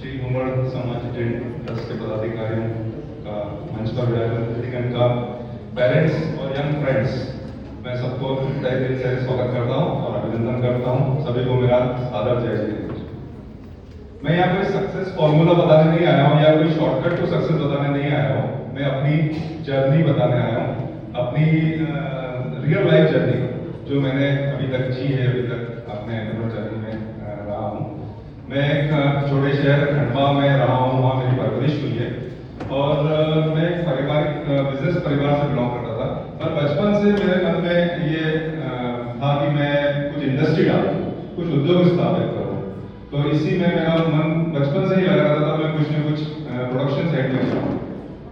श्री घूमर समाज ट्रस्ट के पदाधिकारियों का मंच पर विराजमान का पेरेंट्स और यंग फ्रेंड्स, मैं सबको तहे दिल से स्वागत करता हूं और अभिनंदन करता हूं। सभी को मेरा सादर जय श्री। मैं यहाँ कोई सक्सेस फॉर्मूला बताने नहीं आया हूँ या कोई शॉर्टकट टू सक्सेस बताने नहीं आया हूँ। मैं अपनी जर्नी बताने आया हूँ, अपनी रियल लाइफ जर्नी जो मैंने अभी तक जी है, अभी तक अपने एंटरप्रेन्योर जर्नी में रहा हूँ। मैं एक छोटे शहर खंडवा में रहा हूँ, वहाँ मेरी परवरिश हुई है और मैं एक पारिवारिक बिजनेस परिवार से बिलोंग करता था। पर बचपन से मेरे मन में ये था कि मैं कुछ इंडस्ट्री डालूं, कुछ उद्योग स्थापित करूं। तो इसी में मेरा मन बचपन से ही लगा रहता था, मैं कुछ न कुछ प्रोडक्शन साइड में जाऊँ।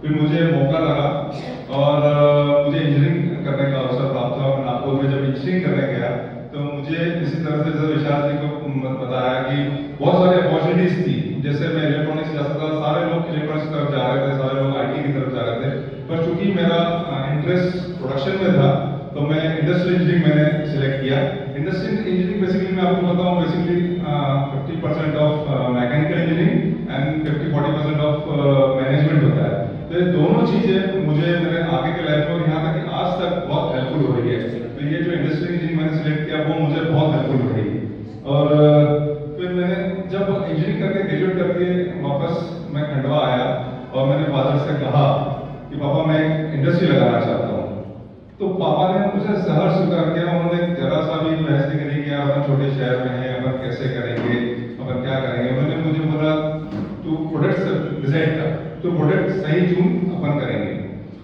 फिर मुझे मौका लगा और मुझे इंजीनियरिंग करने का अवसर प्राप्त हुआ। नागपुर में जब इंजीनियरिंग करने गया तो मुझे इसी तरह से जैसे विशाल जी को बताया कि बहुत सारी अपॉर्चुनिटीज थी। जैसे मैं इलेक्ट्रॉनिक्स जाता था, सारे लोग इलेक्ट्रॉनिक्स की तरफ जा रहे थे, सारे लोग आईटी की तरफ जा रहे थे। पर चूंकि मेरा इंटरेस्ट प्रोडक्शन में था तो मैं इंडस्ट्रियल इंजीनियरिंग मैंने सिलेक्ट किया। इंडस्ट्रियल इंजीनियरिंग बेसिकली मैं आपको बताऊं, basically 50% of mechanical engineering and 50-40% of management होता है। तो ये दोनों चीजें मुझे मेरे आगे के लाइफ में यहाँ तक कि आज तक बहुत हेल्पफुल हो रही है। तो ये जो इंडस्ट्रियल इंजीनियरिंग मैंने सिलेक्ट किया वो मुझे बहुत हेल्पफुल हो रही है। और फिर मैंने जब इंजीनियरिंग करके ग्रेजुएट करके वापस मैं खंडवा आया और मैंने फादर से कहा कि पापा मैं एक इंडस्ट्री लगाना चाहता हूँ। तो पापा ने मुझे सहर्ष स्वीकार किया। उन्होंने जरा सा भी बहस नहीं किया, अपन छोटे शहर में हैं, अपन कैसे करेंगे, अपन क्या करेंगे। उन्होंने मुझे बोला तू प्रोडक्ट डिसाइड कर, तो प्रोडक्ट सही चुन, अपन करेंगे।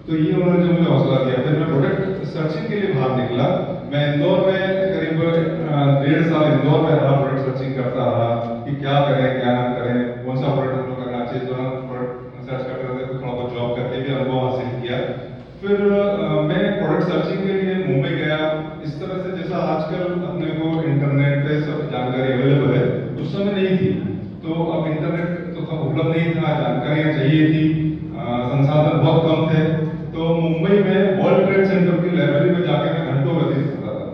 तो ये उन्होंने जो मुझे हौसला दिया। फिर मैं प्रोडक्ट सर्चिंग के लिए बाहर निकला। मैं इंदौर में करीब 1.5 साल इंदौर में रहा, प्रोडक्ट सर्चिंग करता रहा कि क्या करें क्या ना करें, कौन सा प्रोडक्ट हमको करना चाहिए। जो प्रोडक्ट सर्च करते रहते तो थोड़ा बहुत जॉब करके भी अनुभव हासिल किया। फिर मैं प्रोडक्ट सर्चिंग के लिए मुंबई गया। इस तरह से जैसा आजकल अपने को इंटरनेट पे सब जानकारी अवेलेबल है, उस समय नहीं थी। तो अब इंटरनेट तो उपलब्ध नहीं था, जानकारियां चाहिए थी, संसाधन बहुत कम थे। तो मुंबई में वर्ल्ड ट्रेड सेंटर की लाइब्रेरी में जाके मैं घंटों व्यतीत करता था।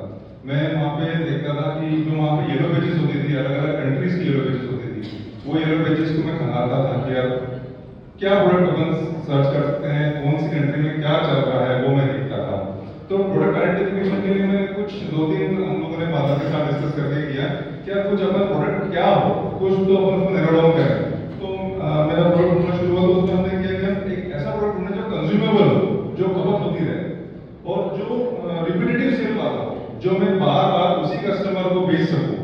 मैं वहाँ पे देखता था कि जो वहाँ पे येलो पेजेस होती थी, अलग अलग कंट्रीज की येलो पेजेस होती थी, वो येलो पेजेस को मैं खंगालता था कि यार क्या प्रोडक्ट अपन सर्च कर सकते हैं, कौन सी कंट्री में क्या चल रहा है, वो मैं देखता था। तो प्रोडक्ट आइडेंटिफिकेशन के लिए मैंने कुछ 2-3 हम लोगों ने फादर के साथ डिस्कस करके किया क्या कुछ अपन प्रोडक्ट क्या हो, कुछ तो अपन उसको नैरो डाउन करें। तो मेरा प्रोडक्ट ढूंढना शुरू हुआ। तो उसमें हमने किया कि हम एक ऐसा प्रोडक्ट ढूंढे जो कंज्यूमेबल हो, जो खपत होती रहे और जो रिपीटेटिव सेल वाला हो, जो मैं बार बार उसी कस्टमर को बेच सकूं।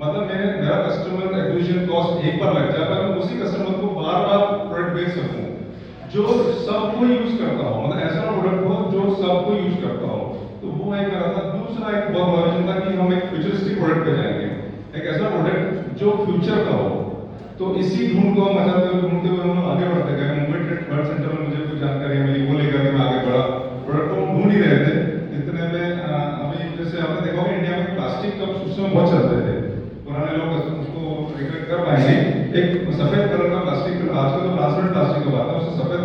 मतलब मेरा कस्टमर एक्विजिशन कॉस्ट एक बार लग जाए, पर मैं उसी कस्टमर को बार बार प्रोडक्ट बेच सकूं, जो सबको यूज करता हो। मतलब ऐसा प्रोडक्ट हो जो सबको यूज करता हो। तो वो एक मेरा था। दूसरा एक बहुत बड़ा विजन था कि हम एक फ्यूचरिस्टिक प्रोडक्ट पे जाएंगे, एक ऐसा प्रोडक्ट जो फ्यूचर का हो। तो इसी ढूंढ को हम ढूंढते हुए हम आगे बढ़ते गए। मुंबई ट्रेड वर्ल्ड सेंटर में मुझे कुछ जानकारी मिली, वो लेकर के मैं आगे बढ़ा। प्रोडक्ट को हम ढूंढ ही रहे थे। इतने में अभी जैसे आपने देखा होगा इंडिया में प्लास्टिक कप्स उस समय बहुत चलते थे। पुराने लोग उसको रिकलेक्ट कर पाएंगे। एक सफेद कलर का प्लास्टिक, आजकल तो ट्रांसपेरेंट प्लास्टिक का बात है, उससे सफेद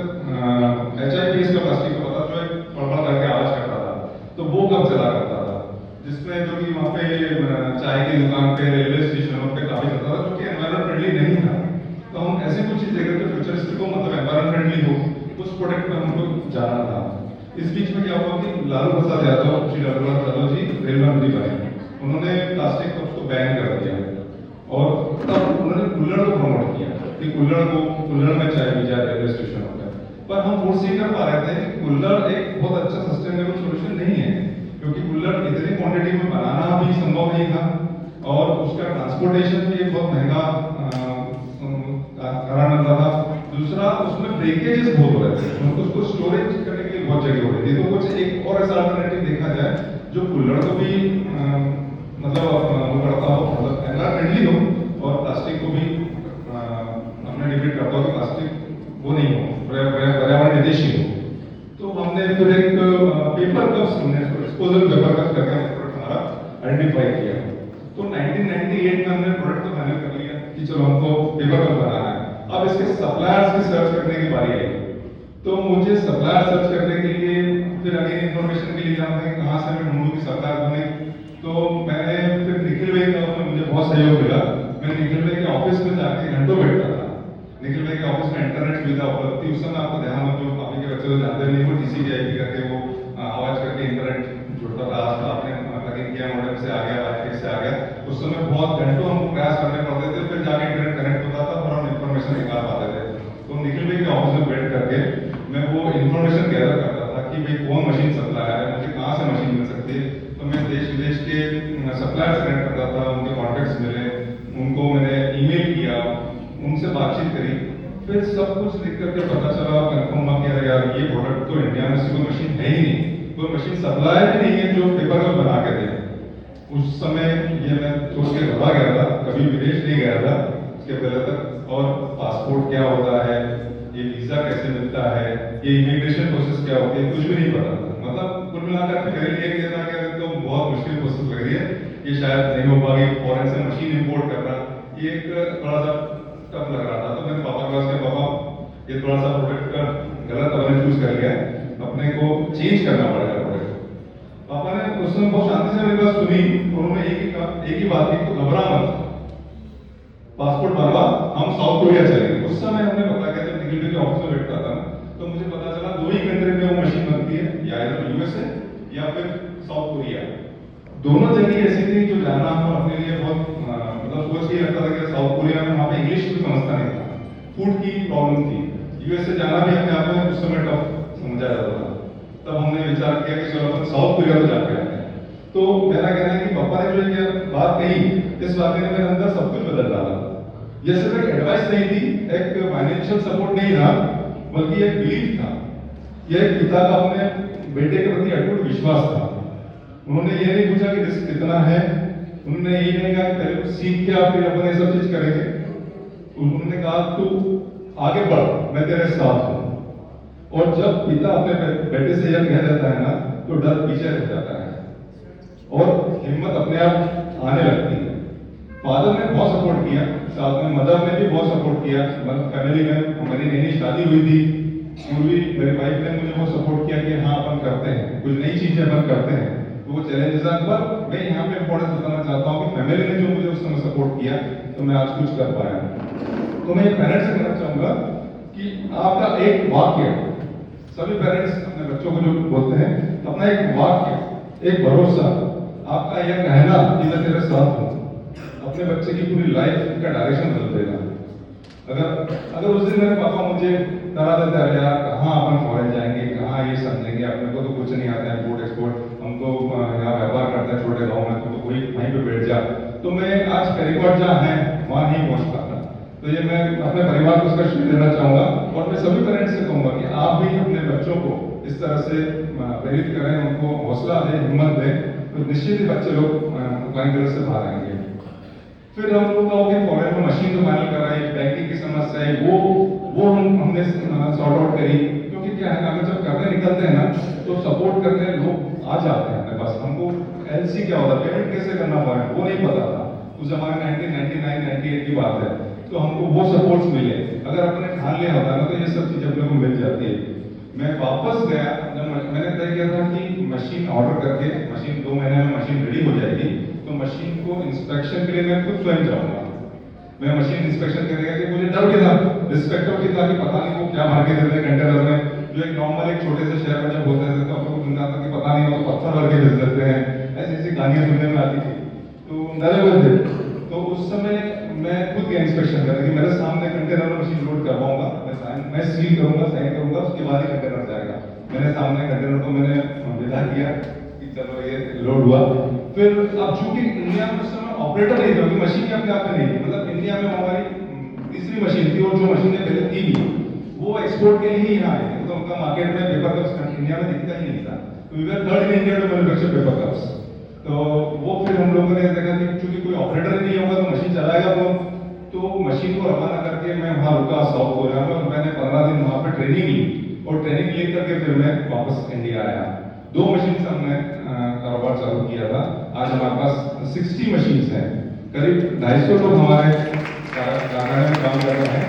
HIPS का प्लास्टिक का पता, जो एक पड़पड़ करके आवाज करता था। तो वो कब चला करता था, जिसमें जो कि वहाँ पे चाय की दुकान पे, रेलवे स्टेशनों पे काफी चलता था, जो कि एनवायरमेंट फ्रेंडली नहीं था। तो हम ऐसी कुछ चीज देखते थे फ्यूचरिस्टिक हो, मतलब एनवायरमेंट फ्रेंडली हो, उस प्रोडक्ट पे हमको जाना था। इस बीच में क्या हुआ कि लालू प्रसाद यादव, श्री लालू प्रसाद यादव जी रेल मंत्री बने। उन्होंने प्लास्टिक कप्स को बैन कर दिया और तब उन्होंने कुल्हड़ को प्रमोट किया कि कुल्हड़ में चाय पी जाए रेलवे स्टेशन पर। पर हम फोर्स नहीं कर पा रहे थे कि कुल्हड़ एक बहुत अच्छा सस्टेनेबल सोल्यूशन नहीं है, क्योंकि कुल्हड़ इतनी क्वांटिटी में बनाना भी संभव नहीं था और उसका ट्रांसपोर्टेशन भी एक बहुत महंगा कारण बनता था। दूसरा, उसमें ब्रेकेजेस बहुत हो रहे थे, उसको स्टोरेज करने के लिए बहुत जगह हो रही थी। तो कुछ एक और ऐसा अल्टरनेटिव देखा जाए जो कुल्हड़ को भी मतलब वो करता हो, मतलब एनवायरमेंट फ्रेंडली हो और प्लास्टिक को भी अपने डिबेट करता हो कि प्लास्टिक वो नहीं हो, पर्यावरण हितैषी हो। तो हमने फिर एक पेपर कप्स, हमने डिस्पोजल पेपर कप्स करके हमने प्रोडक्ट हमारा आइडेंटिफाई किया। तो 1998 में हमने प्रोडक्ट तो फाइनल कर लिया कि चलो हमको पेपर कप बनाना है। अब इसके सप्लायर्स की सर्च करने की बारी आई। तो मुझे सप्लायर सर्च करने के लिए फिर अगेन इन्फॉर्मेशन के लिए जाना था, कहाँ से मैं ढूंढूं कि सप्लायर बने। तो मैंने फिर निखिल भाई का मुझे बहुत सहयोग मिला। मैं निखिल भाई के ऑफिस में जाके घंटों बैठता था निखिल भाई के ऑफिस में इंटरनेट सुविधा उपलब्ध थी। उस समय आपको ध्यान हो, जो अभी के बच्चे तो जानते नहीं, वो TCP/IP करके वो आवाज करके इंटरनेट जुड़ता था। आज तो आपने लगिन किया, मॉडेम से आ गया, वाईफाई से आ गया। उस समय बहुत घंटों हमको प्रयास करने पड़ते थे, फिर जाके इंटरनेट कनेक्ट होता था और हम इन्फॉर्मेशन निकाल पाते थे। तो निखिल भाई के ऑफिस में बैठ करके मैं वो इन्फॉर्मेशन गैदर करता था कि भाई कौन मशीन सप्लाई है, मुझे कहाँ से मशीन मिल सकती है। तो मैं देश विदेश के सप्लायर से कनेक्ट करता था, उनके कॉन्टेक्ट्स मिले, उनको मैंने ईमेल किया, उनसे बातचीत करी। फिर सब कुछ लिख करके पता चला, कंफर्म हुआ कि अरे यार ये प्रोडक्ट तो इंडिया में से कोई मशीन है ही नहीं, कोई मशीन सप्लाई भी नहीं है जो पेपर में बना के दे। उस समय ये मैं सोच के घबरा गया था, कभी विदेश नहीं गया था उसके पहले तक, और पासपोर्ट क्या होता है, ये वीजा कैसे मिलता है, ये इमिग्रेशन प्रोसेस क्या होती है, कुछ भी नहीं पता था। मतलब कुल मिलाकर मेरे लिए ये था कि तो बहुत मुश्किल प्रोसेस लग रही है, ये शायद नहीं हो पाएगी, फॉरेन से मशीन इंपोर्ट करना ये एक थोड़ा सा टफ लग रहा था। तो मैंने पापा के पास कहा, पापा ये थोड़ा सा प्रोडक्ट का गलत हमने चूज कर लिया, अपने को चेंज करना पड़ेगा प्रोडक्ट। पापा ने उस समय बहुत शांति से मेरी बात सुनी, उन्होंने एक ही बात की, तो घबरा मत, पासपोर्ट बनवा, हम साउथ कोरिया चलेंगे। उस समय हमने पता किया, जब निखिल के ऑफिस में बैठता था तो मुझे पता चला दो ही कंट्री में वो मशीन बनती है, या USA या फिर साउथ कोरिया। दोनों जगह ऐसी थी जो जाना हम अपने लिए बहुत मतलब सोच के लगता था कि साउथ कोरिया में वहां पे इंग्लिश भी समझता नहीं था, फूड की प्रॉब्लम थी। USA जाना भी अपने आप में उस समय टफ समझा जाता था। तब हमने विचार किया कि चलो अपन साउथ कोरिया तो जाके आते हैं। तो मेरा कहना है कि पापा ने जो ये बात कही, इस बात ने मेरे अंदर सब कुछ बदल डाला। ये सिर्फ एक एडवाइस नहीं थी, एक फाइनेंशियल सपोर्ट नहीं था, बल्कि एक बिलीफ था। यह एक पिता का अपने बेटे के प्रति अटूट विश्वास था। उन्होंने ये नहीं पूछा कि रिस्क कितना है, उन्होंने ये नहीं कहा कि पहले कुछ सीख के आप फिर अपन ये सब चीज करेंगे। उन्होंने कहा तू आगे बढ़, मैं तेरे साथ हूं। और जब पिता अपने बेटे से यह कह देता है ना, तो डर पीछे रह जाता है और हिम्मत अपने आप आने लगती है। फादर ने बहुत सपोर्ट किया, साथ में मदर ने भी बहुत सपोर्ट किया। फैमिली में हमारी नई शादी हुई थी, पूर्वी मेरी वाइफ ने मुझे बहुत सपोर्ट किया कि हाँ अपन करते हैं, कुछ नई चीजें अपन करते हैं। तो वो चैलेंजेस पर मैं यहाँ पे इंपॉर्टेंस बताना चाहता हूँ कि फैमिली ने जो मुझे उस समय सपोर्ट किया, तो मैं आज कुछ कर पाया। तो मैं पेरेंट्स से कहना चाहूंगा कि आपका एक वाक्य, सभी पेरेंट्स अपने बच्चों को जो बोलते हैं, अपना एक वाक्य, एक भरोसा, आपका यह कहना कि मैं तेरे साथ हूं, अपने बच्चे की पूरी लाइफ का डायरेक्शन बदल देगा। अगर उस दिन मेरे पापा मुझे डरा देते, अरे यार कहाँ अपन फॉरेन जाएंगे, कहाँ ये समझेंगे, अपने को तो कुछ नहीं आता है इम्पोर्ट एक्सपोर्ट, हम तो यहाँ व्यापार करते हैं छोटे गाँव में, तो कोई वहीं पे बैठ जा, तो मैं आज रिकॉर्ड जहाँ है वहां नहीं पहुंच पाता। तो ये मैं अपने परिवार को उसका श्रेय देना चाहूंगा, और मैं सभी पेरेंट्स से कहूंगा कि आप भी अपने बच्चों को इस तरह से प्रेरित करें, उनको हौसला दें, हिम्मत दें, तो निश्चित ही बच्चे लोग फ्लाइंग कलर से बाहर आएंगे। फिर हम लोग कहोगे फॉरेन में मशीन तो फाइनल कर रहे हैं, बैंकिंग की समस्या है, वो हमने सॉर्ट आउट करी। क्योंकि क्या है, अगर जब करने निकलते हैं ना, तो सपोर्ट करने लोग आ जाते हैं अपने पास। हमको LC क्या होता है, पेमेंट कैसे करना फॉरेन, वो नहीं पता था उस जमाने 1999-98 की बात है। तो हमको वो सपोर्ट्स मिले, अगर अपने ठान लिया होता ना, तो ये सब चीजें अपने को मिल जाती है। मैं वापस गया, जब मैंने तय किया था कि मशीन ऑर्डर करके, मशीन 2 महीने में मशीन रेडी हो जाएगी, तो मशीन को इंस्पेक्शन के लिए मैं खुद स्वयं जाऊंगा। मैं मशीन इंस्पेक्शन करेगा कि मुझे डर भी था, रिस्पेक्ट भी था कि पता नहीं वो क्या भर के देते हैं कंटेनर में, जो एक नॉर्मल एक छोटे से शहर में जब होते थे तो आपको सुनता था कि पता नहीं वो तो पत्थर भर के भेज देते हैं, ऐसी ऐसी कहानियां सुनने में आती थी, तो डरे हुए थे। तो उस समय मैं खुद गया इंस्पेक्शन करने कि मेरे सामने कंटेनर में मशीन लोड करवाऊंगा, मैं सील करूंगा, साइन करूंगा, उसके बाद ही कंटेनर जाएगा। मेरे सामने कंटेनर को मैंने विदा किया कि चलो ये लोड हुआ। फिर अब चूंकि इंडिया में उस समय ऑपरेटर नहीं थे, मशीन अपने आप में नहीं थी, मतलब इंडिया में हमारी तीसरी मशीन थी, और जो मशीनें पहले थी भी वो एक्सपोर्ट के लिए ही यहाँ आई थी, तो उनका मार्केट में पेपर कप्स इंडिया में दिखता ही नहीं था। तो we were third in India to manufacture paper cups. तो वो फिर हम लोगों ने देखा कि चूंकि कोई ऑपरेटर नहीं होगा तो मशीन चलाएगा कौन, तो मशीन को रवाना करके मैं वहां रुका साउथ कोरिया में, और मैंने 15 दिन वहां पे ट्रेनिंग ली, और ट्रेनिंग लेकर के फिर मैं वापस इंडिया आया। 2 मशीन से हमने कारोबार चालू किया था। आज हमारे पास 60 मशीन हैं, करीब 250 लोग हमारे कारखाने में काम कर रहे हैं।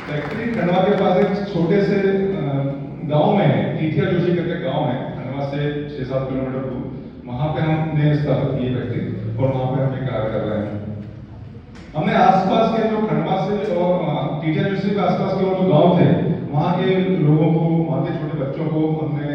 फैक्ट्री खंडवा के पास एक छोटे से गांव में है, टीठिया जोशी करके गांव है, खंडवा से 6-7 किलोमीटर दूर, वहां पे हमने स्थापित की फैक्ट्री, और वहां पे हम कार्य कर रहे हैं। हमने आसपास के जो खंडवा से और टीठिया जोशी लोगों को, वहाँ के छोटे बच्चों को हमने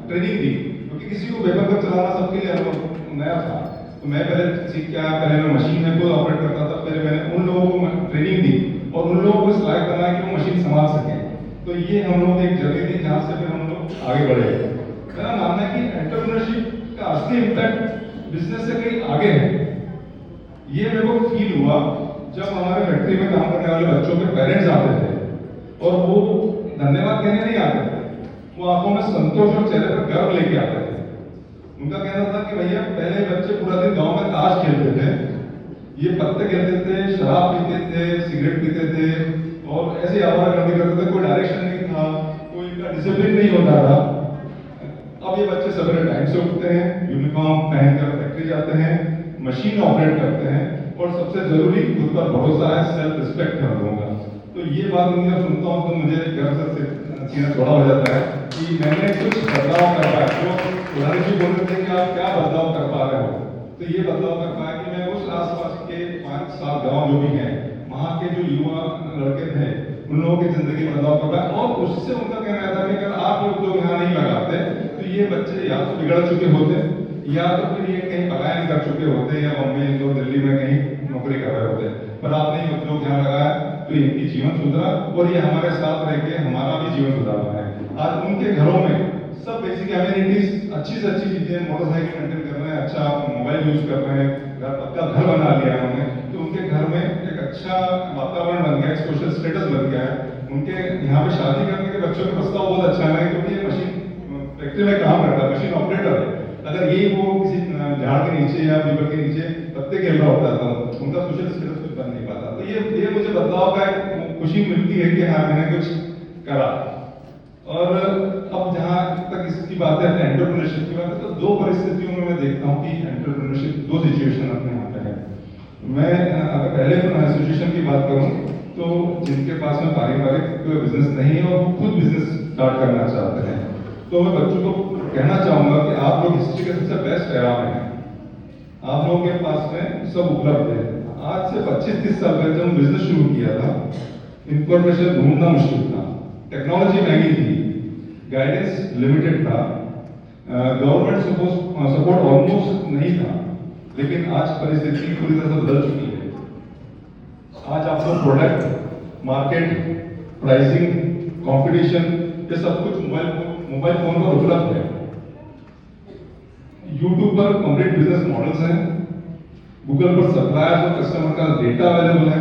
ट्रेनिंग दी, क्योंकि किसी को वेपर पर चलाना सबके लिए अनुभव नया था। तो मैं पहले सीख क्या, पहले मैं मशीन में खुद ऑपरेट करता था, फिर मैंने उन लोगों को ट्रेनिंग दी और उन लोगों को इस लायक बनाया कि वो मशीन संभाल सकें। तो ये हम लोग एक जर्नी थी जहाँ से फिर हम लोग आगे बढ़े। मेरा मानना है कि एंटरप्रेन्योरशिप का असली इम्पैक्ट बिजनेस से कहीं आगे है। ये मेरे को फील हुआ जब हमारे फैक्ट्री में काम करने वाले बच्चों के पेरेंट्स आते थे और वो धन्यवाद कहने नहीं आते थे, वो आंखों में संतोष और चेहरे पर गर्व लेके आते थे। उनका कहना था कि भैया पहले बच्चे पूरा दिन गांव में ताश खेलते थे, ये पत्ते खेलते थे, शराब पीते थे, सिगरेट पीते थे और ऐसे आवारागर्दी करते थे, कोई डायरेक्शन नहीं था, कोई इनका डिसिप्लिन नहीं होता था। अब ये बच्चे सवेरे टाइम से उठते हैं, यूनिफॉर्म पहनकर फैक्ट्री जाते हैं, मशीन ऑपरेट करते हैं और सबसे जरूरी खुद पर भरोसा है, सेल्फ रिस्पेक्ट है लोगों का। तो ये बात उनकी जब सुनता हूँ तो मुझे गर्व से सीना थोड़ा हो जाता है कि मैंने कुछ बदलाव कर पाया। जो उदाहरण जी बोल रहे थे कि आप क्या बदलाव कर पा रहे हो, तो ये बदलाव कर पाया कि मैं उस आसपास के 5-7 गांव जो भी हैं, वहाँ के जो युवा लड़के थे, उन लोगों की जिंदगी में बदलाव कर पाया। और उससे उनका कहना था कि अगर आप लोग जो यहाँ नहीं लगाते तो ये बच्चे या तो बिगड़ चुके होते, या तो फिर ये कहीं पलायन कर चुके होते, या बॉम्बे इंदौर दिल्ली में कहीं नौकरी कर रहे होते। पर आपने ये बच्चों को ध्यान लगाया तो इनकी जीवन सुधरा और ये हमारे साथ रह के हमारा भी जीवन सुधारा है। आज उनके घरों में सब बेसिक एमिनिटीज, अच्छी से अच्छी चीजें, मोटरसाइकिल मेंटेन कर रहे हैं, अच्छा मोबाइल यूज कर रहे हैं, पक्का घर बना लिया है उन्होंने। तो उनके घर में एक अच्छा वातावरण बन गया, सोशल स्टेटस बन गया है। उनके यहाँ पे शादी करने के बच्चों के प्रस्ताव बहुत अच्छा है, क्योंकि ये मशीन फैक्ट्री में काम करता है, मशीन ऑपरेटर है। अगर यही वो किसी झाड़ के नीचे या पीपल के नीचे पत्ते खेल रहा होता तो उनका सोशल स्टेटस कुछ बन नहीं पाता। तो ये मुझे बदलाव का खुशी मिलती है कि हाँ मैंने कुछ करा। और अब जहाँ तक इसकी बात है, एंटरप्रेन्योरशिप की बात है, तो दो परिस्थितियों में मैं देखता हूँ कि एंटरप्रेन्योरशिप, दो सिचुएशन अपने यहाँ पे है। मैं अगर पहले सिचुएशन की बात करूँ तो जिनके पास में पारिवारिक बिजनेस नहीं है और वो खुद बिजनेस स्टार्ट करना चाहते हैं, तो मैं बच्चों को कहना चाहूंगा कि आप लोग हिस्ट्री के सबसे बेस्ट एरा में हैं। आप लोगों के पास में सब उपलब्ध है। आज से 25-30 साल पहले जब बिजनेस शुरू किया था, इंफॉर्मेशन ढूंढना मुश्किल था, टेक्नोलॉजी महंगी थी, गाइडेंस लिमिटेड था, गवर्नमेंट सपोर्ट ऑलमोस्ट नहीं था। लेकिन आज परिस्थिति पूरी तरह से बदल चुकी है। आज आपको प्रोडक्ट, मार्केट, प्राइसिंग, कंपटीशन, ये सब कुछ मोबाइल फोन पर उपलब्ध है। यूट्यूब पर कंप्लीट बिजनेस मॉडल्स हैं, गूगल पर सप्लायर्स और कस्टमर का डेटा अवेलेबल है,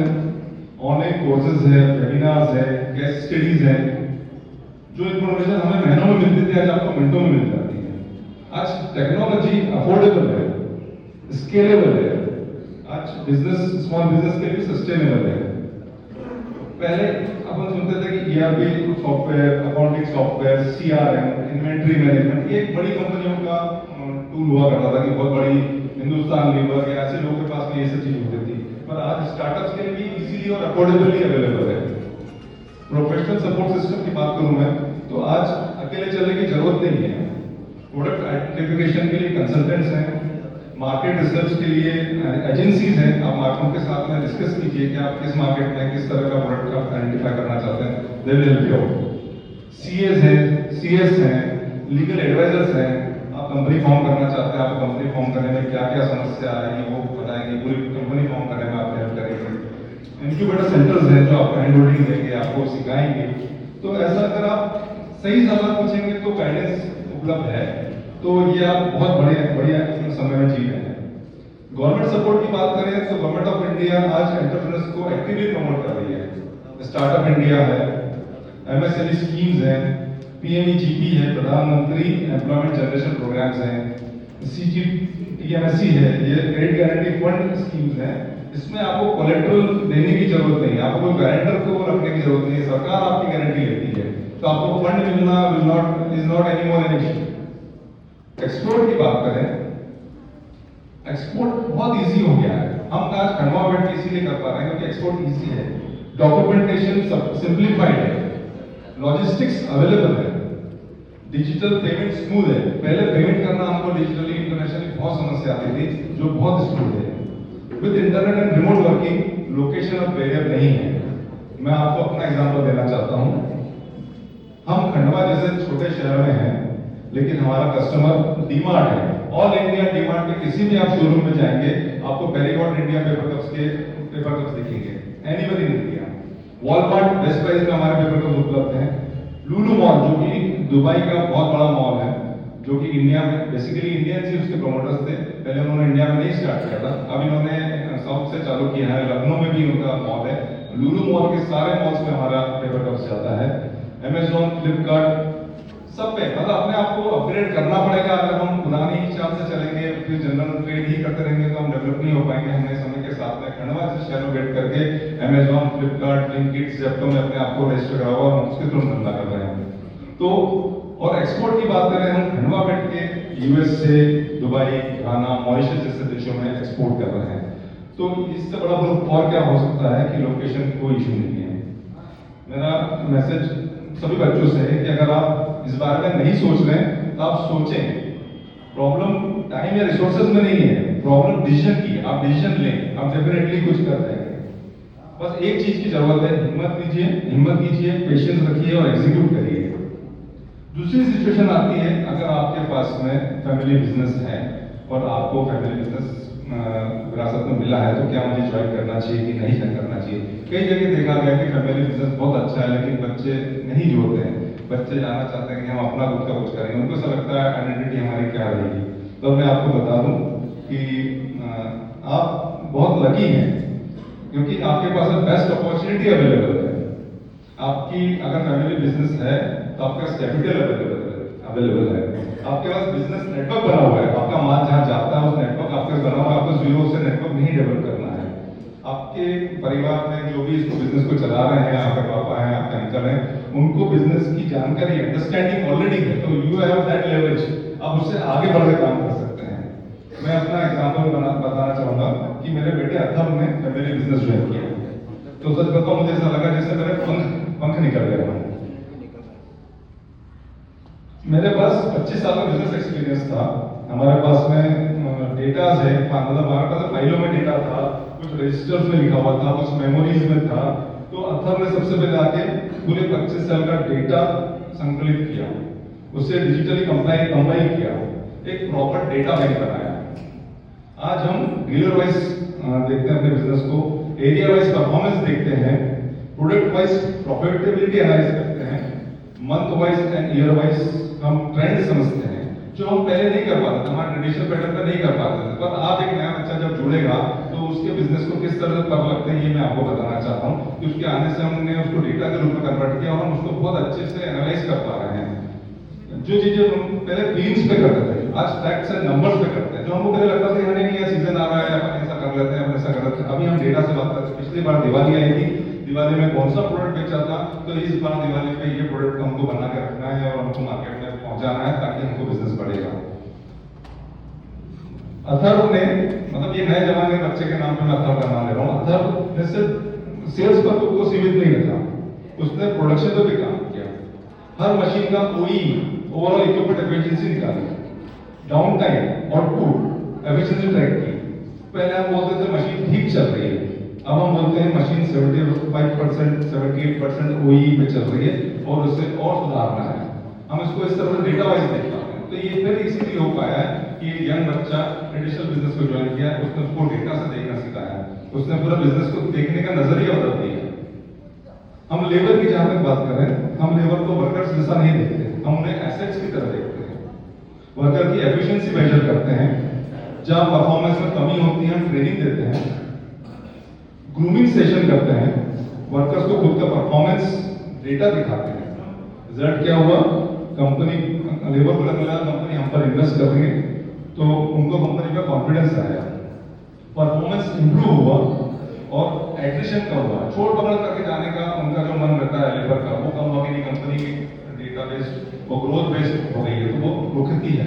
ऑनलाइन कोर्सेज है, वेबिनार्स है, केस स्टडीज है। जो इंफॉर्मेशन हमें महीनों में मिलती थी आज आपको मिनटों में मिल जाती है। आज टेक्नोलॉजी अफोर्डेबल है, स्केलेबल है, आज बिजनेस, स्मॉल बिजनेस के लिए सस्टेनेबल है। पहले अपन सुनते थे कि ERP software, accounting software, CRM, inventory management, ये बड़ी कंपनियों का टूल हुआ करता था कि बहुत बड़ी हिंदुस्तान लीवर या ऐसे लोगों के पास में ये सब चीज होती थी। पर आज स्टार्टअप्स के लिए भी इजीली और अफोर्डेबली अवेलेबल है। प्रोफेशनल सपोर्ट सिस्टम की बात करूं मैं तो आज अकेले चलने की जरूरत नहीं है। प्रोडक्ट आइडेंटिफिकेशन के लिए कंसल्टेंट्स हैं, मार्केट रिसर्च के लिए एजेंसीज हैं। आप मार्केटों के साथ में डिस्कस कीजिए कि आप किस मार्केट में किस तरह का प्रोडक्ट आप आइडेंटिफाई करना चाहते हैं, they will help you out. CAs हैं, CS हैं, लीगल एडवाइजर्स हैं। आप कंपनी फॉर्म करना चाहते हैं, आपको कंपनी फॉर्म करने में क्या क्या समस्या आएगी वो बताएंगे, पूरी कंपनी फॉर्म करने में आप हेल्प करेंगे। इनक्यूबेटर सेंटर्स हैं जो आपको हैंड होल्डिंग देंगे, आपको सिखाएंगे। तो ऐसा अगर आप सही सवाल पूछेंगे तो गाइडेंस उपलब्ध है। तो ये आप बहुत बढ़िया समय में जी रहे हैं। गवर्नमेंट सपोर्ट की बात करें तो गवर्नमेंट ऑफ इंडिया आज एंटरप्रेन्योर्स को एक्टिवली प्रमोट कर रही है। स्टार्टअप इंडिया है, MSME स्कीम्स हैं, PMEGP है, प्रधानमंत्री एम्प्लॉयमेंट जनरेशन प्रोग्राम्स हैं, CGTMSE है, ये क्रेडिट गारंटी फंड स्कीम्स हैं। इसमें आपको कोलेट्रल देने की जरूरत नहीं है, आपको कोई गारंटर को रखने की जरूरत नहीं है, सरकार आपकी गारंटी लेती है। तो आपको फंड मिलना is not any more an issue. Export की बात करें, एक्सपोर्ट बहुत इजी हो गया है। हम आज खंडवा बैठ के इसीलिए कर पा रहे हैं क्योंकि एक्सपोर्ट इजी है, डॉक्यूमेंटेशन सिंप्लीफाइड है, लॉजिस्टिक्स अवेलेबल है, डिजिटल पेमेंट स्मूथ है। पहले पेमेंट करना हमको डिजिटली इंटरनेशनली बहुत समस्या आती थी, जो बहुत स्मूथ है। With internet and remote working location और बैरियर नहीं है। मैं आपको अपना एग्जांपल देना चाहता हूं। छोटे शहर में हैं, लेकिन हमारा कस्टमर डीमार्ट है। ऑल इंडिया डीमार्ट के किसी भी आप शोरूम में जाएंगे, आपको पेरिगॉन इंडिया पेपर कप्स के पेपर कप्स दिखेंगे, anywhere in India. Walmart best price में हमारे पेपर कप्स उपलब्ध हैं। लुलु मॉल, जो कि दुबई का बहुत बड़ा मॉल है, जो कि इंडिया में बेसिकली इंडियंस ही उसके प्रमोटर्स थे। पहले उन्होंने इंडिया में नहीं स्टार्ट किया था, अब इन्होंने साउथ से चालू किया है। लखनऊ में भी उनका मॉल है। लुलु मॉल के सारे मॉल्स में हमारा पेपर कप्स जाता है। अमेजॉन, फ्लिपकार्ट, सब पे मतलब अपने आप को अपग्रेड करना पड़ेगा। अगर हम पुरानी हिसाब से चलेंगे, फिर जनरल ट्रेड ही करते रहेंगे, तो हम डेवलप नहीं हो पाएंगे। हमने समय के साथ में खंडवा से शहरों बैठ करके अमेजॉन, फ्लिपकार्ट, ब्लिंकिट, जेप्टो में अपने आप को रजिस्टर करा हुआ, हम उसके थ्रू धंधा कर रहे हैं। तो और एक्सपोर्ट की बात करें, हम खंडवा बैठ के यूएस से दुबई, घाना, मॉरिशस जैसे देशों में एक्सपोर्ट कर रहे हैं। तो इससे बड़ा प्रूफ और क्या हो सकता है कि लोकेशन कोई इशू नहीं है। मेरा मैसेज सभी बच्चों से है कि अगर आप इस बारे में नहीं सोच रहे हैं तो आप सोचें। प्रॉब्लम टाइम या रिसोर्सेज में नहीं है, प्रॉब्लम डिसीजन की है। आप डिसीजन लें, आप डेफिनेटली कुछ कर जाएंगे। बस एक चीज की जरूरत है, हिम्मत कीजिए, पेशेंस रखिए और एग्जीक्यूट करिए। दूसरी सिचुएशन आती है, अगर आपके पास में फैमिली बिजनेस है और आपको फैमिली बिजनेस विरासत में मिला है, तो क्या मुझे ज्वाइन करना चाहिए कि नहीं करना चाहिए। कई जगह देखा गया कि फैमिली बिजनेस बहुत अच्छा है, लेकिन बच्चे नहीं जोड़ते हैं। बच्चे जाना चाहते हैं कि हम अपना खुद का कुछ करेंगे, उनको ऐसा लगता है आइडेंटिटी हमारी क्या रहेगी। तो मैं आपको बता दूं कि आप बहुत लकी हैं, क्योंकि आपके पास बेस्ट अपॉर्चुनिटी अवेलेबल है। आपकी अगर फैमिली बिजनेस है तो आपके पास कैपिटल अवेलेबल है, आपके पास बिजनेस नेटवर्क बना हुआ है। आपका माल जहां जाता है उस नेटवर्क आपके बना हुआ है, आपको जीरो से नेटवर्क नहीं डेवलप करना है। आपके परिवार में जो भी इसको बिजनेस को चला रहे हैं, आपके पापा हैं, आपके अंकल हैं, उनको बिजनेस की जानकारी, अंडरस्टैंडिंग ऑलरेडी है, तो यू हैव दैट लेवरेज, आप उससे आगे बढ़ के काम कर सकते हैं। मैं अपना एग्जाम्पल बताना चाहूंगा कि मेरे बेटे अथर्व ने फैमिली बिजनेस ज्वाइन किया, तो सच बताओ मुझे ऐसा लगा जैसे मेरे पंख निकल गए। मेरे पास 25 साल का बिजनेस एक्सपीरियंस था। हमारे पास में डेटा है, मतलब हमारे पास फाइलों में डेटा था, कुछ रजिस्टर्स में लिखा हुआ था, कुछ मेमोरीज में था। तो अथर्व ने सबसे पहले आके पूरे 25 साल का डेटा संकलित किया, उसे डिजिटली कंपाइल किया, एक प्रॉपर डेटा बैंक बनाया। आज हम डीलर वाइज देखते हैं अपने बिजनेस को, एरिया वाइज परफॉर्मेंस देखते हैं, प्रोडक्ट वाइज प्रॉफिटेबिलिटी एनालाइज करते हैं, month wise and year wise हम ट्रेंड समझते हैं, जो हम पहले नहीं कर पाते थे, हमारे ट्रेडिशनल पैटर्न पे नहीं कर पाते थे। पर आप एक नया बच्चा जब जुड़ेगा तो उसके बिजनेस को किस तरह पर लगते हैं, ये मैं आपको बताना चाहता हूँ कि उसके आने से हमने उसको डेटा के रूप में कन्वर्ट किया और हम उसको बहुत अच्छे से एनालाइज कर पा रहे हैं। जो चीजें हम पहले फीलिंग्स पे करते थे, आज फैक्ट्स एंड नंबर्स पे करते हैं। जो हमको पहले लगता था नहीं ये सीजन आ रहा है, अपन ऐसा कर लेते हैं, अपन ऐसा कर लेते हैं, अभी हम डेटा से बात करते हैं। पिछली बार दिवाली आई थी, दिवाली में कौन सा प्रोडक्ट बेचा था, तो इस बार दिवाली पे ये प्रोडक्ट हमको बना के रखना है और हमको मार्केट में पहुंचाना है ताकि हमको बिजनेस बढ़ेगा। अथर्व ने, मतलब ये नए जमाने के बच्चे के नाम पे मैं अथर्व का नाम ले रहा हूँ, अथर्व ने सिर्फ सेल्स पर खुद को सीमित नहीं रखा, उसने प्रोडक्शन पर भी काम किया। हर मशीन का कोई ओवरऑल इक्विपमेंट एफिशिएंसी निकाली, down time, output, efficiency track की। पहले हम बोलते थे मशीन ठीक चल रही है, अब हम बोलते हैं मशीन 75%, 78% ओई पे चल रही है और उसे और सुधारना है। हम इसको इस तरह से डेटा वाइज देख पाते हैं। तो ये फिर इसीलिए हो पाया है कि यंग बच्चा ट्रेडिशनल बिजनेस को ज्वाइन किया, उसने उसको डेटा से देखना सिखाया, उसने पूरा बिजनेस को देखने का नजरिया बदल दिया। हम लेबर की जहां तक बात करें, हम लेबर को वर्कर्स जैसा नहीं देखते, हम उन्हें एसेट्स की तरह देखते हैं। वर्कर की एफिशिएंसी मेजर करते हैं, जहां परफॉर्मेंस में कमी होती है हम ट्रेनिंग देते हैं, ग्रूमिंग सेशन करते हैं, वर्कर्स को खुद का परफॉर्मेंस डेटा दिखाते हैं। रिजल्ट क्या हुआ, कंपनी लेबर को लगने लगा कंपनी हम पर इन्वेस्ट कर रही है, तो उनको कंपनी पे कॉन्फिडेंस आया, परफॉर्मेंस इंप्रूव हुआ और एट्रिशन कम हुआ। छोड़ पकड़ करके जाने का उनका जो मन रहता है लेबर का, वो कम हो गई। कंपनी की डेटा बेस्ड वो ग्रोथ बेस्ड हो गई है, तो वो रुकती है,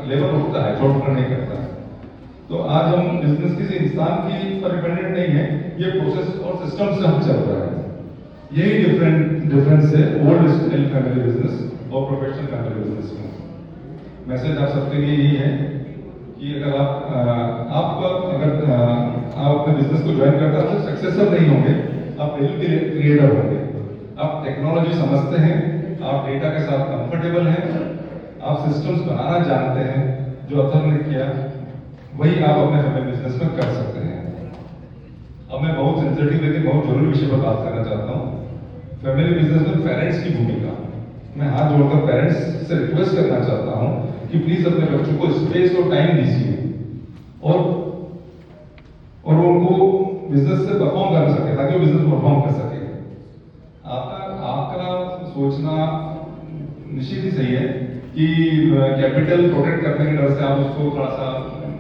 लेबर रुकता है, छोड़ पकड़ नहीं करता। तो आज हम बिजनेस किसी इंसान की पर डिपेंडेंट नहीं है, ये प्रोसेस और सिस्टम से हम चल रहा है। यही डिफरेंस है ओल्ड स्टाइल फैमिली बिजनेस और प्रोफेशनल फैमिली बिजनेस में। मैसेज आप सबके लिए यही है कि अगर आप अपने बिजनेस को ज्वाइन करते हैं सक्सेसर नहीं होंगे, आप वैल्यू क्रिएटर होंगे। आप टेक्नोलॉजी समझते हैं, आप डेटा के साथ कंफर्टेबल हैं, आप सिस्टम्स बनाना जानते हैं, जो अथर ने किया वही आप अपने फैमिली बिजनेस में कर सकते हैं। अब मैं बहुत सेंसिटिव लेकिन बहुत जरूरी विषय पर बात करना चाहता हूँ, फैमिली बिजनेस में पेरेंट्स की भूमिका। मैं हाथ जोड़कर पेरेंट्स से रिक्वेस्ट करना चाहता हूँ कि प्लीज अपने बच्चों को स्पेस और टाइम दीजिए और उनको बिजनेस से परफॉर्म कर सके, ताकि वो बिजनेस परफॉर्म कर सके। आपका सोचना निश्चित ही सही है कि कैपिटल प्रोटेक्ट करने के डर से आप उसको थोड़ा सा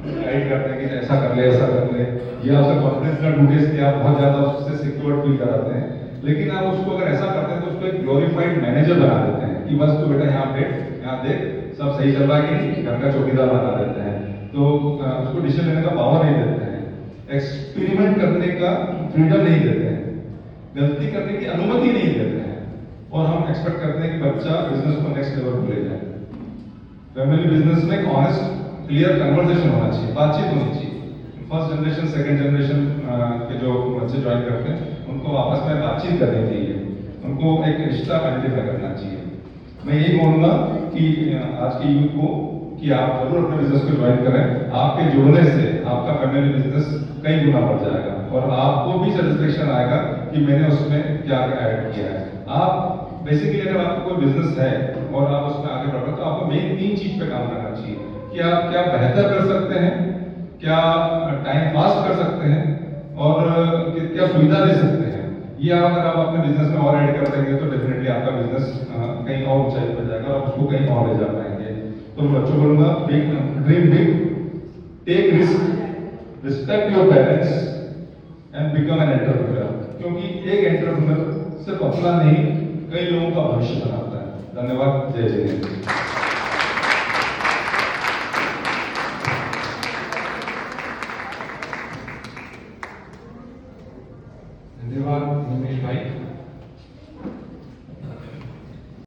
गाइड करते हैं कि ऐसा कर ले, ऐसा कर ले, या उसका कॉन्फिडेंस ना टूटे इसलिए आप बहुत ज्यादा उससे सिक्योर फील कराते हैं। लेकिन आप उसको अगर ऐसा करते हैं तो उसको एक ग्लोरीफाइड मैनेजर बना देते हैं कि बस तू बेटा यहाँ पे, यहाँ देख सब सही चल रहा है कि नहीं, घर का चौकीदार बना देते हैं। तो उसको डिसीजन लेने का पावर नहीं देते हैं, एक्सपेरिमेंट करने का फ्रीडम नहीं देते हैं, गलती करने की अनुमति नहीं देते हैं, और हम एक्सपेक्ट करते हैं कि बच्चा बिजनेस को नेक्स्ट लेवल पर ले जाए। फैमिली बिजनेस में एक ऑनेस्ट क्लियर कन्वर्सेशन होना चाहिए, बातचीत होनी चाहिए। फर्स्ट जनरेशन सेकंड जनरेशन के जो बच्चे ज्वाइन करते हैं उनको आपस में बातचीत करनी चाहिए, उनको एक रिश्ता आइडेंटिफाई करना चाहिए। मैं यही बोलूंगा कि आज की यूथ को कि आप जरूर अपने बिजनेस को ज्वाइन करें। आपके जुड़ने से आपका फैमिली बिजनेस कई गुना बढ़ जाएगा और आपको भी सेटिस्फेक्शन आएगा कि मैंने उसमें क्या ऐड किया है। आप बेसिकली अगर आपको कोई बिजनेस है और आप उसमें आगे बढ़ रहे हैं तो आपको मेन 3 चीज पे काम करना चाहिए कि आप क्या बेहतर कर सकते हैं, क्या टाइम पास कर सकते हैं, और क्या सुविधा दे सकते हैं। ये अगर आप अपने बिजनेस में और ऐड कर देंगे तो डेफिनेटली आपका बिजनेस कहीं और ऊंचाई पर जाएगा और उसको कहीं और ले जा पाएंगे। तो मैं बच्चों को बोलूंगा, big dream big, take risk, respect your parents and become an entrepreneur. क्योंकि एक एंटरप्रेन्योर सिर्फ अपना नहीं कई लोगों का भविष्य बनाता है। धन्यवाद, जय जय हिंद। धन्यवाद निमेश भाई।